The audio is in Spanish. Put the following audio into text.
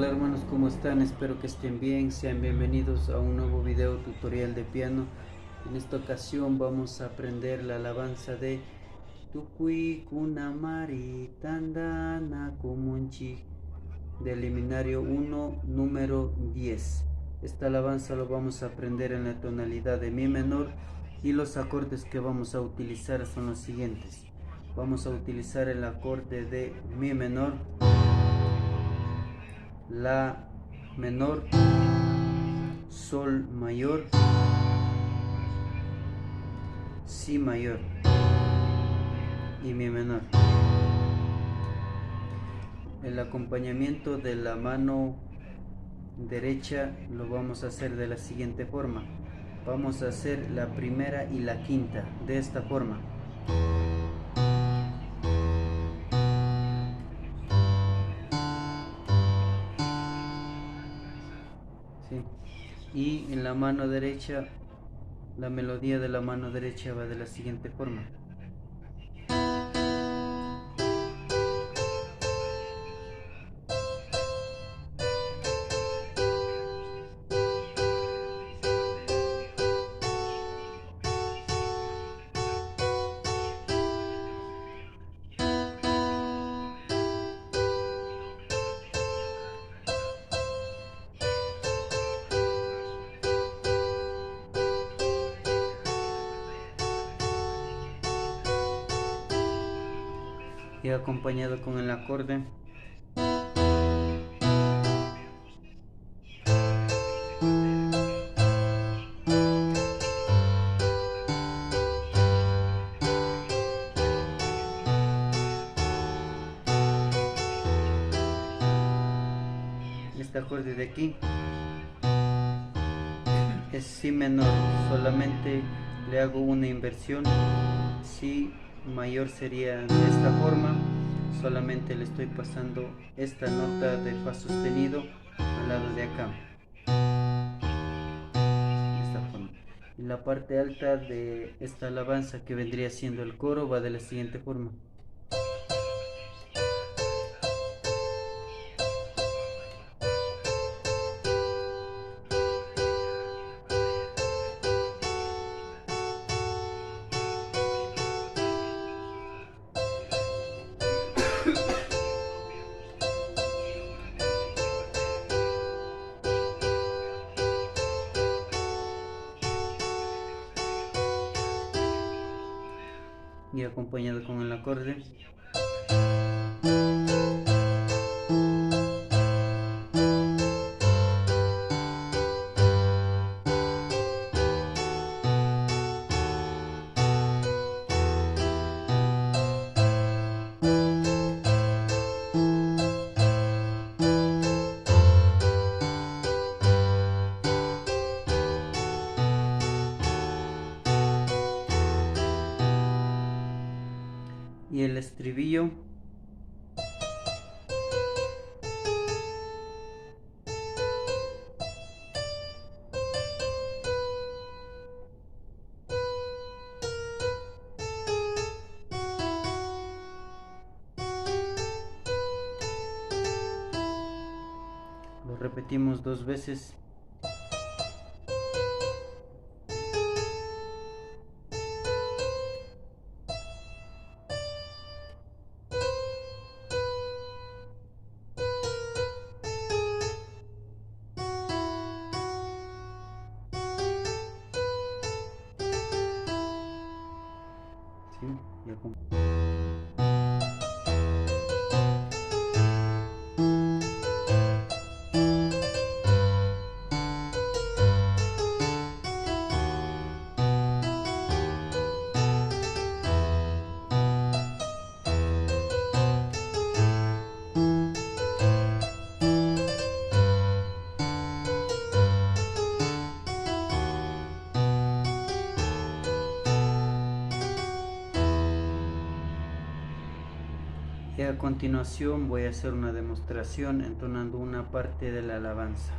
Hola hermanos, ¿cómo están? Espero que estén bien, sean bienvenidos a un nuevo video tutorial de piano. En esta ocasión vamos a aprender la alabanza de Tukui Kunamari Tandana Kumunchi del liminario 1, número 10. Esta alabanza lo vamos a aprender en la tonalidad de mi menor y los acordes que vamos a utilizar son los siguientes. Vamos a utilizar el acorde de mi menor, la menor, sol mayor, si mayor y mi menor. El acompañamiento de la mano derecha lo vamos a hacer de la siguiente forma. Vamos a hacer la primera y la quinta de esta forma. ¿Sí? Y en la mano derecha, la melodía de la mano derecha va de la siguiente forma. Y acompañado con el acorde. Este acorde de aquí es si menor, solamente le hago una inversión. Si mayor sería de esta forma, solamente le estoy pasando esta nota de fa sostenido al lado de acá, de esta forma. Y la parte alta de esta alabanza, que vendría siendo el coro, va de la siguiente forma. Y acompañado con el acorde. Y el estribillo. Lo repetimos 2 veces. ¿Sí? Y a continuación voy a hacer una demostración entonando una parte de la alabanza.